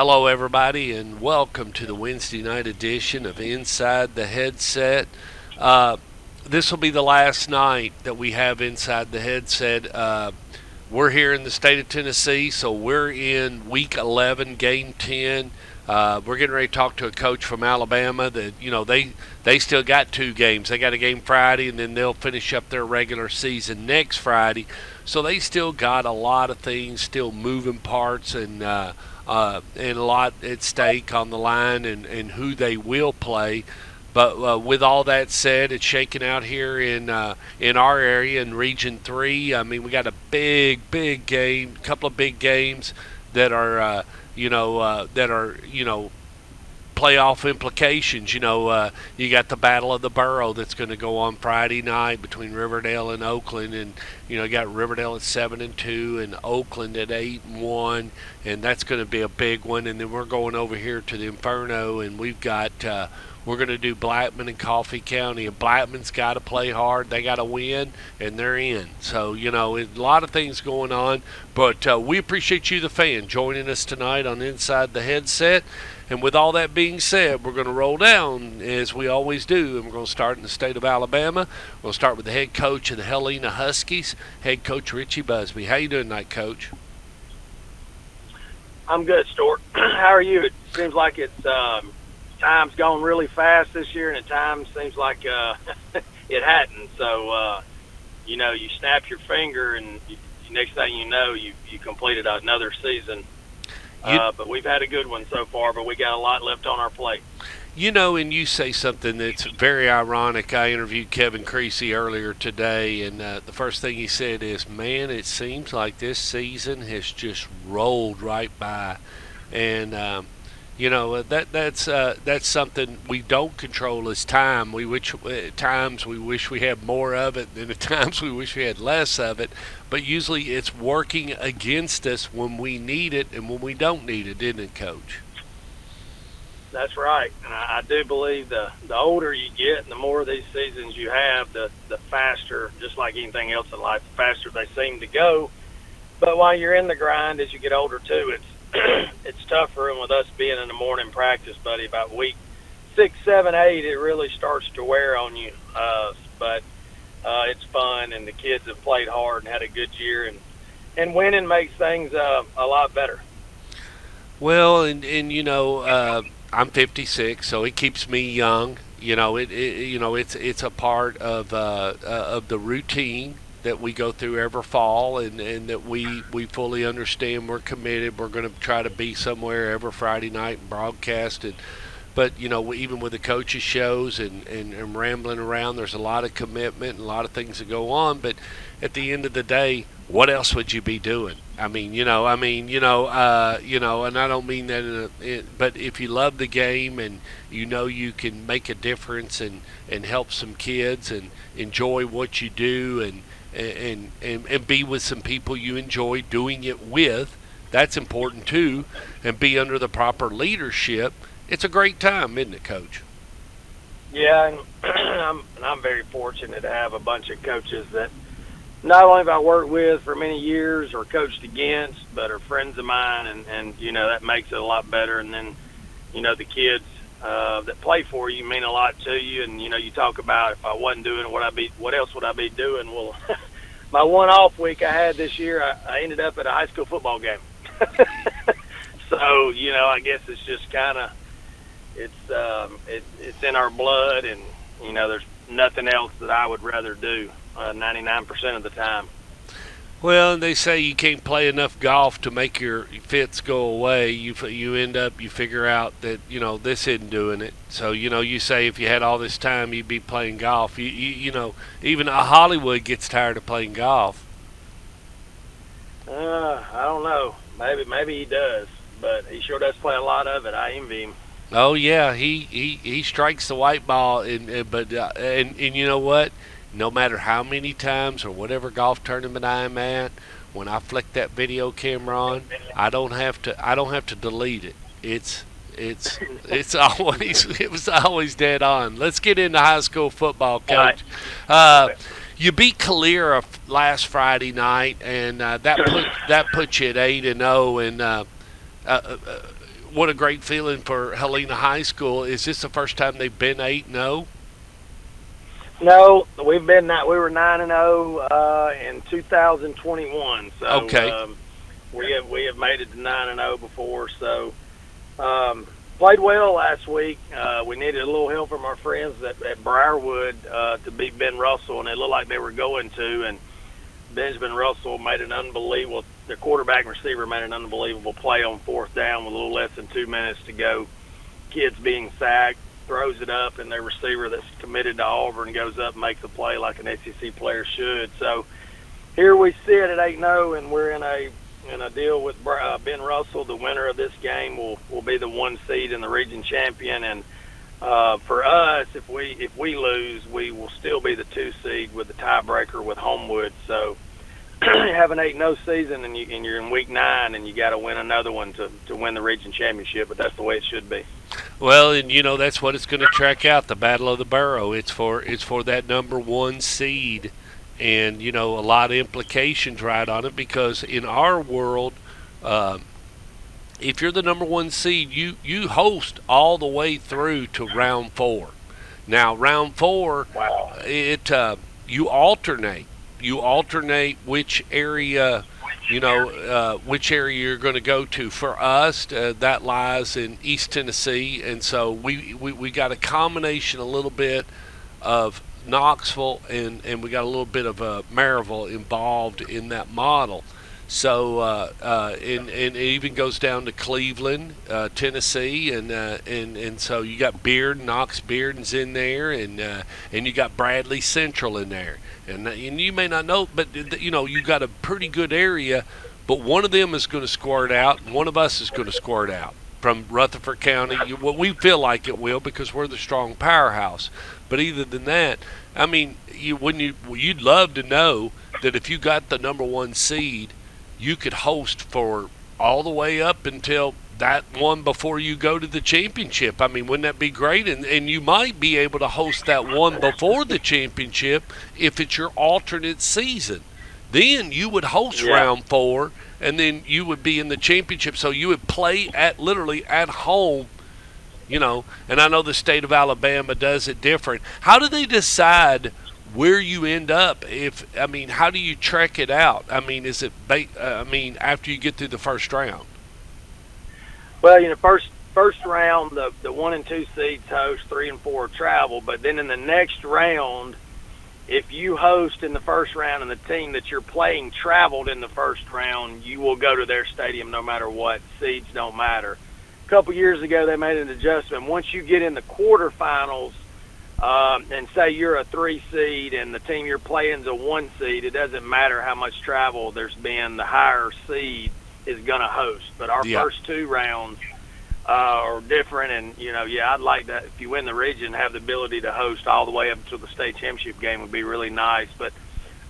Hello, everybody, and welcome to the Wednesday night edition of Inside the Headset. Uh, this will be the last night that we have Inside the Headset. We're here in the state of Tennessee, so we're in Week 11, Game 10. We're getting ready to talk to a coach from Alabama that they still got two games. They got a game Friday, and then they'll finish up their regular season next Friday. So they still got a lot of things, still moving parts, and a lot at stake on the line, and who they will play. But with all that said, it's shaking out here in our area in Region 3. I mean, we got a big game, couple of big games that are playoff implications. You got the Battle of the Borough that's going to go on Friday night between Riverdale and Oakland, and you got Riverdale at 7-2 and Oakland at 8-1, and that's going to be a big one. And then we're going over here to the Inferno, and we're going to do Blackman and Coffee County, and Blackman's got to play hard. They got to win, and they're in. So, a lot of things going on. But we appreciate you, the fan, joining us tonight on Inside the Headset. And with all that being said, we're going to roll down, as we always do, and we're going to start in the state of Alabama. We'll start with the head coach of the Helena Huskies, head coach Richie Busby. How you doing tonight, Coach? I'm good, Stuart. How are you? It seems like time's gone really fast this year, and at times seems like it hadn't. So, you snap your finger, and next thing you know, you completed another season. But we've had a good one so far, but we got a lot left on our plate. And you say something that's very ironic. I interviewed Kevin Creasy earlier today, and the first thing he said is, man, it seems like this season has just rolled right by. And that's something we don't control is time. At times we wish we had more of it, and at times we wish we had less of it. But usually it's working against us when we need it and when we don't need it, isn't it, Coach? That's right. And I do believe the older you get and the more of these seasons you have, the faster, just like anything else in life, the faster they seem to go. But while you're in the grind, as you get older too, it's tougher, and with us being in the morning practice, buddy, about week 6, 7, 8, it really starts to wear on you. But it's fun, and the kids have played hard and had a good year, and winning makes things a lot better. Well, I'm 56, so it keeps me young. It's a part of the routine that we go through every fall, and that we fully understand. We're committed. We're going to try to be somewhere every Friday night and broadcast it. But, even with the coaches' shows and rambling around, there's a lot of commitment and a lot of things that go on. But at the end of the day, what else would you be doing? And I don't mean that but if you love the game and you can make a difference and help some kids and enjoy what you do and be with some people you enjoy doing it with, that's important too, and be under the proper leadership. It's a great time, isn't it, Coach? Yeah, and I'm very fortunate to have a bunch of coaches that not only have I worked with for many years or coached against, but are friends of mine, and that makes it a lot better. And then, the kids that play for you mean a lot to you. And, you talk about if I wasn't doing what else would I be doing? Well, my one-off week I had this year, I ended up at a high school football game. So, I guess it's just kind of, it's in our blood, and, there's nothing else that I would rather do 99% of the time. Well, they say you can't play enough golf to make your fits go away. You figure out that, this isn't doing it. So, you say if you had all this time, you'd be playing golf. Even a Hollywood gets tired of playing golf. I don't know. Maybe he does, but he sure does play a lot of it. I envy him. Oh yeah, he strikes the white ball, but you know what? No matter how many times or whatever golf tournament I'm at, when I flick that video camera on, I don't have to delete it. It's always it was always dead on. Let's get into high school football, Coach. You beat Calera last Friday night, and that put you at 8-0. And what a great feeling for Helena High School. Is this the first time they've been 8-0? No, we've been we were 9-0 in 2021. So Okay. we have made it to 9-0 before. So played well last week. We needed a little help from our friends at Briarwood to beat Ben Russell, and it looked like they were going to. And Benjamin Russell made an unbelievable. The quarterback and receiver made an unbelievable play on fourth down with a little less than 2 minutes to go. Kids being sacked, throws it up, and their receiver that's committed to Auburn goes up and makes a play like an SEC player should. So here we sit at 8-0, and we're in a deal with Ben Russell. The winner of this game will be the 1 seed in the region champion, and for us, if we lose, we will still be the 2 seed with the tiebreaker with Homewood. So you have an 8-0 season, and you're in week 9, and you got to win another one to win the region championship. But that's the way it should be. Well, and that's what it's going to track out, the Battle of the Borough. It's for that number 1 seed, and a lot of implications right on it, because in our world, if you're the number 1 seed, you host all the way through to round 4. Now, round 4, wow, you alternate. You alternate which area, which area you're going to go to. For us, that lies in East Tennessee, and so we got a combination, a little bit of Knoxville, and we got a little bit of Maryville involved in that model. So and it even goes down to Cleveland, Tennessee, and so you got Knox Bearden's in there, and you got Bradley Central in there, and you may not know, but you got a pretty good area, but one of them is going to squirt out, and one of us is going to squirt out from Rutherford County. Well, we feel like it will because we're the strong powerhouse. But either than that, I mean, you'd love to know that if you got the number 1 seed, you could host for all the way up until that one before you go to the championship. I mean, wouldn't that be great? And you might be able to host that one before the championship if it's your alternate season. Then you would host round 4, and then you would be in the championship. So you would play literally at home, and I know the state of Alabama does it different. How do they decide where you end up? How do you track it out? I mean, is it after you get through the first round? Well, first round, the 1 and 2 seeds host, 3 and 4 travel, but then in the next round, if you host in the first round and the team that you're playing traveled in the first round, you will go to their stadium no matter what. Seeds don't matter. A couple years ago, they made an adjustment. Once you get in the quarterfinals, and say you're a 3 seed and the team you're playing is a 1 seed, it doesn't matter how much travel there's been. The higher seed is going to host. But our first 2 rounds are different, and I'd like that if you win the region, have the ability to host all the way up to the state championship game would be really nice. But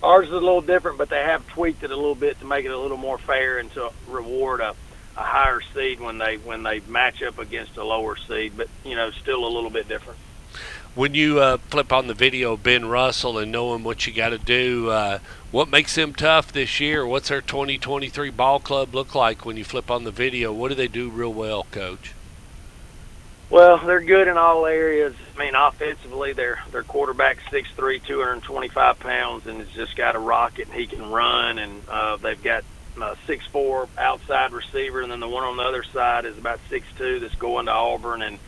ours is a little different, but they have tweaked it a little bit to make it a little more fair and to reward a higher seed when they match up against a lower seed. But still a little bit different. When you flip on the video of Ben Russell and knowing what you got to do, what makes them tough this year? What's their 2023 ball club look like when you flip on the video? What do they do real well, Coach? Well, they're good in all areas. I mean, offensively, their quarterback's 6'3", 225 pounds, and has just got a rocket, and he can run. And they've got a 6'4" outside receiver, and then the one on the other side is about 6'2", that's going to Auburn. And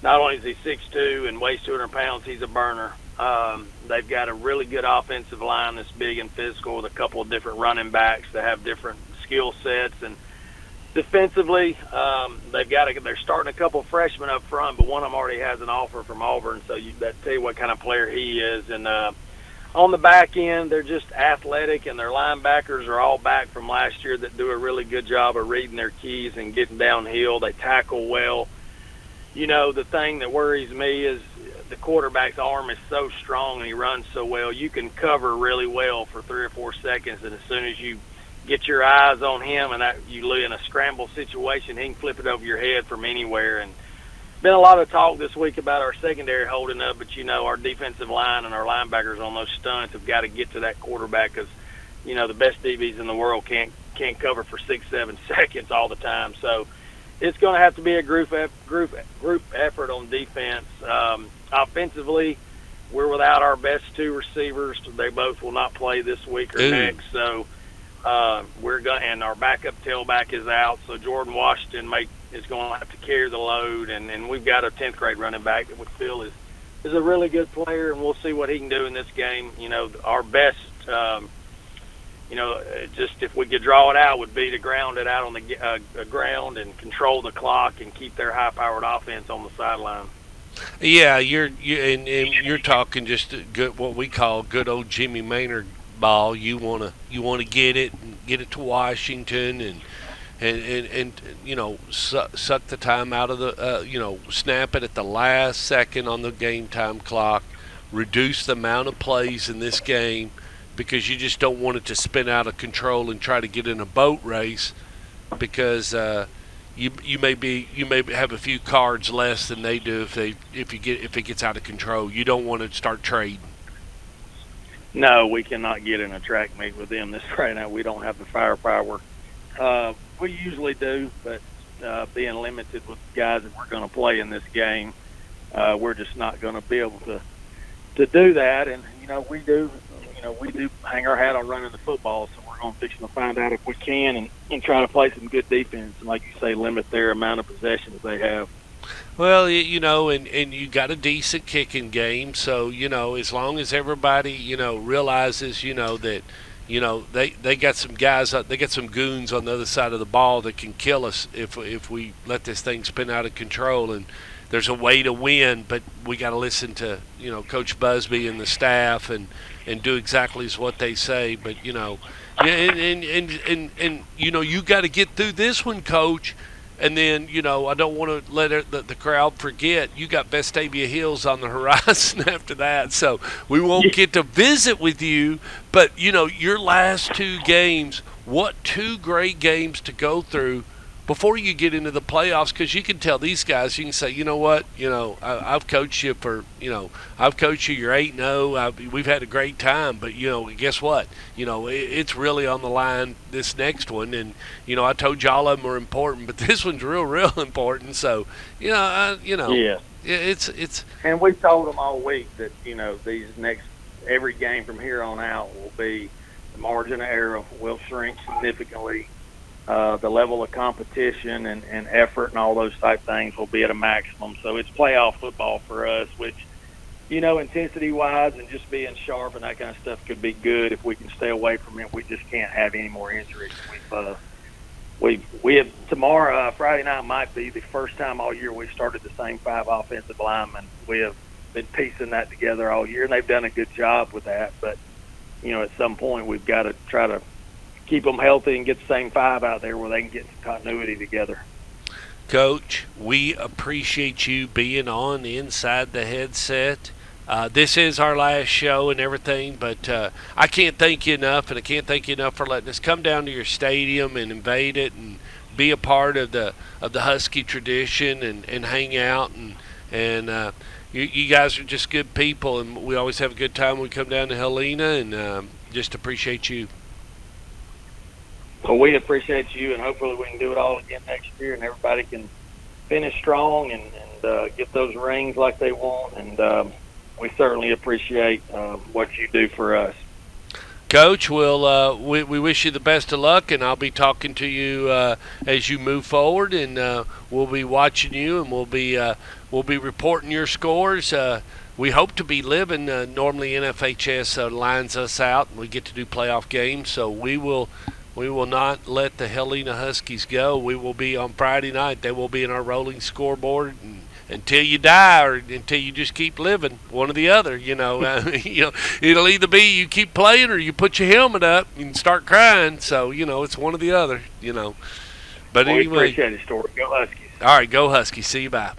not only is he 6'2" and weighs 200 pounds, he's a burner. They've got a really good offensive line that's big and physical with a couple of different running backs that have different skill sets. And defensively, they're starting a couple of freshmen up front, but one of them already has an offer from Auburn, so that tell you what kind of player he is. And on the back end, they're just athletic, and their linebackers are all back from last year that do a really good job of reading their keys and getting downhill. They tackle well. The thing that worries me is the quarterback's arm is so strong and he runs so well. You can cover really well for 3 or 4 seconds, and as soon as you get your eyes on him and you lay in a scramble situation, he can flip it over your head from anywhere. And been a lot of talk this week about our secondary holding up, but our defensive line and our linebackers on those stunts have got to get to that quarterback because the best DBs in the world can't cover for 6-7 seconds all the time. So it's going to have to be a group effort on defense. Offensively, we're without our best two receivers. They both will not play this week or next. So we're going, and our backup tailback is out. So Jordan Washington is going to have to carry the load, and we've got a 10th grade running back that we feel is a really good player, and we'll see what he can do in this game. Our best. Just if we could draw it out, would be to ground it out on the ground and control the clock and keep their high-powered offense on the sideline. Yeah, you're talking just good, what we call good old Jimmy Maynard ball. You wanna get it and get it to Washington and suck the time out of the snap it at the last second on the game time clock, reduce the amount of plays in this game, because you just don't want it to spin out of control and try to get in a boat race, because you may have a few cards less than they do if it gets out of control. You don't want to start trading. No, we cannot get in a track meet with them this right now. We don't have the firepower. We usually do, but being limited with the guys that we're going to play in this game, we're just not going to be able to do that. And we do hang our hat on running the football, so we're going to find out if we can and try to play some good defense and, like you say, limit their amount of possessions they have. Well, and you got a decent kicking game, so as long as everybody realizes that they got some guys, they got some goons on the other side of the ball that can kill us if we let this thing spin out of control. And there's a way to win, but we got to listen to Coach Busby and the staff and do exactly as what they say. But you got to get through this one, Coach. And then I don't want to let the crowd forget you got Vestavia Hills on the horizon after that. So we won't get to visit with you, but your last two games, what two great games to go through before you get into the playoffs, because you can tell these guys, you can say, I've coached you for, I've coached you, you're 8-0, we've had a great time, but, guess what? It's really on the line this next one, and, I told you all of them are important, but this one's real important, so, Yeah. It's. And we told them all week that, every game from here on out will be, the margin of error will shrink significantly. The level of competition and effort and all those type things will be at a maximum. So it's playoff football for us, which, intensity-wise and just being sharp and that kind of stuff could be good if we can stay away from it. We just can't have any more injuries. We have tomorrow, Friday night might be the first time all year we've started the same 5 offensive linemen. We have been piecing that together all year, and they've done a good job with that. But, at some point we've got to try to keep them healthy and get the same 5 out there where they can get some continuity together. Coach, we appreciate you being on Inside the Headset. This is our last show and everything, but I can't thank you enough, and I can't thank you enough for letting us come down to your stadium and invade it and be a part of the Husky tradition and hang out. And you guys are just good people, and we always have a good time when we come down to Helena, and just appreciate you. Well, we appreciate you, and hopefully we can do it all again next year, and everybody can finish strong and get those rings like they want. And we certainly appreciate what you do for us. Coach, we wish you the best of luck, and I'll be talking to you as you move forward, and we'll be watching you, and we'll be reporting your scores. We hope to be living. Normally NFHS lines us out, and we get to do playoff games, so we will not let the Helena Huskies go. We will be on Friday night. They will be in our rolling scoreboard until you die or until you just keep living, one or the other. It'll either be you keep playing or you put your helmet up and start crying. So, it's one or the other, But Well, anyway. We appreciate it, Story. Go Huskies. All right, go Huskies. See you, bye.